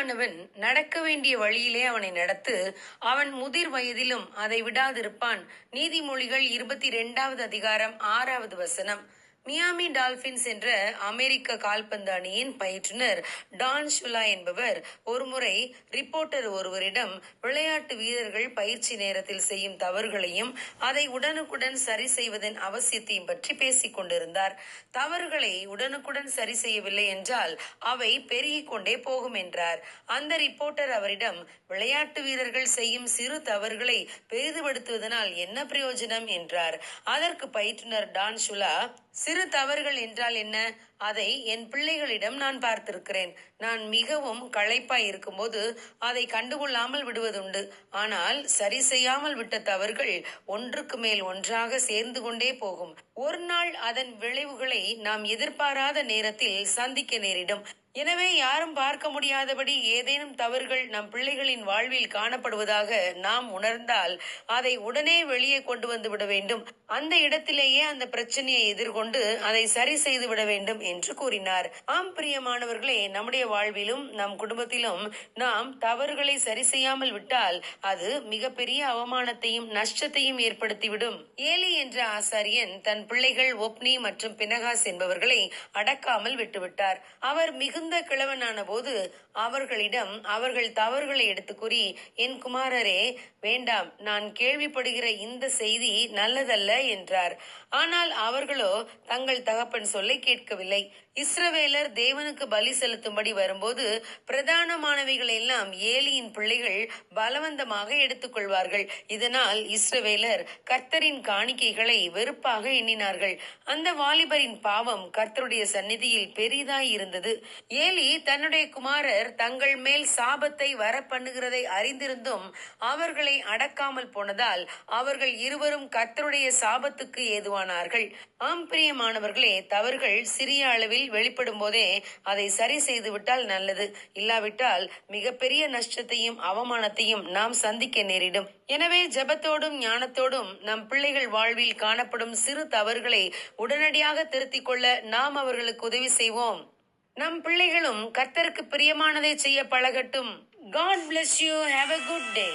பிள்ளையானவன் நடக்க வேண்டிய வழியிலே அவனை நடத்து, அவன் முதிர் வயதிலும் அதை விடாதிருப்பான். நீதிமொழிகள் 22வது அதிகாரம் 6வது வசனம். மியாமி டால்பின்ஸ் என்ற அமெரிக்க கால்பந்து அணியின் பயிற்றுனர் டான் ஷுலா என்பவர் ஒருமுறை ரிப்போர்ட்டர் ஒருவரிடம் விளையாட்டு வீரர்கள் பயிற்சி நேரத்தில் செய்யும் தவறுகளையும் அதை உடனுக்குடன் சரி செய்வதன் அவசியத்தையும் பற்றி பேசிக் கொண்டிருந்தார். தவறுகளை உடனுக்குடன் சரி செய்யவில்லை என்றால் அவை பெருகிக் கொண்டே போகும் என்றார். அந்த ரிப்போர்ட்டர் அவரிடம், விளையாட்டு வீரர்கள் செய்யும் சிறு தவறுகளை பெரிதுபடுத்துவதனால் என்ன பிரயோஜனம் என்றார். அதற்கு பயிற்றுனர் டான் ஷுலா, சிறு தவறுகள் என்றால் என்ன? அதை என் பிள்ளைகளிடம் நான் பார்த்திருக்கிறேன். நான் மிகவும் களைப்பாய் இருக்கும்போது அதை கண்டுகொள்ளாமல் விடுவதுண்டு. ஆனால் சரி செய்யாமல் விட்ட தவறுகள் ஒன்றுக்கு மேல் ஒன்றாக சேர்ந்து கொண்டே போகும். ஒரு நாள் அதன் விளைவுகளை நாம் எதிர்பாராத நேரத்தில் சந்திக்க நேரிடும். எனவே யாரும் பார்க்க முடியாதபடி ஏதேனும் தவறுகள் நம் பிள்ளைகளின் வாழ்வில் காணப்படுவதாக நாம் உணர்ந்தால் அதை உடனே வெளியே கொண்டு வந்து விட வேண்டும். அந்த இடத்திலேயே அந்த பிரச்சனையை எதிர்கொண்டு அதை சரி செய்து விட வேண்டும் என்று கூறினார். ஆம் பிரியமானவர்களே, நம்முடைய வாழ்விலும் நம் குடும்பத்திலும் நாம் தவறுகளை சரி செய்யாமல் விட்டால் அது மிகப்பெரிய அவமானத்தையும் நஷ்டத்தையும் ஏற்படுத்திவிடும். ஏலி என்ற ஆசாரியன் தன் பிள்ளைகள் ஒப்னி மற்றும் பினகாஸ் என்பவர்களை அடக்காமல் விட்டுவிட்டார். அவர் மிகுந்த கிழவனான போது அவர்களிடம் அவர்கள் தவறுகளை எடுத்து கூறி, என் குமாரரே, வேண்டாம், நான் கேள்விப்படுகிற இந்த செய்தி நல்லதல்ல என்றார். ஆனால் அவர்களோ தங்கள் தகப்பன் சொல்லை கேட்கவில்லை. இஸ்ரவேலர் தேவனுக்கு பலி செலுத்தும்படி வரும்போது பிரதானமானவைகள் எல்லாம் ஏலியின் பிள்ளைகள் பலவந்தமாக எடுத்துக்கொள்வார்கள். இதனால் இஸ்ரவேலர் கர்த்தரின் காணிக்கைகளை வெறுப்பாக எண்ணினார்கள். அந்த வாலிபரின் பாவம் கர்த்தருடைய சந்நிதியில் பெரிதாய் இருந்தது. ஏலி தன்னுடைய குமாரர் தங்கள் மேல் சாபத்தை வர பண்ணுகிறதை அறிந்திருந்தும் அவர்களை அடக்காமல் போனதால் அவர்கள் இருவரும் கர்த்தருடைய சாபத்துக்கு ஏதுவானார்கள். ஆம் பிரியமானவர்களே, தவறுகள் சிறிய அளவில் வெளிப்படும் போதே அதை சரி செய்து விட்டால் நல்லது. இல்லாவிட்டால் மிகப்பெரிய நஷ்டத்தையும் அவமானத்தையும் நாம் சந்திக்க நேரிடும். எனவே ஜெபத்தோடும் ஞானத்தோடும் நம் பிள்ளைகள் வாழ்வில் காணப்படும் சிறு தவறுகளை உடனடியாக திருத்திக் கொள்ள நாம் அவர்களுக்கு உதவி செய்வோம். நம் பிள்ளைகளும் கர்த்தருக்கு பிரியமானதை செய்ய பழகட்டும். God bless you. Have a good day.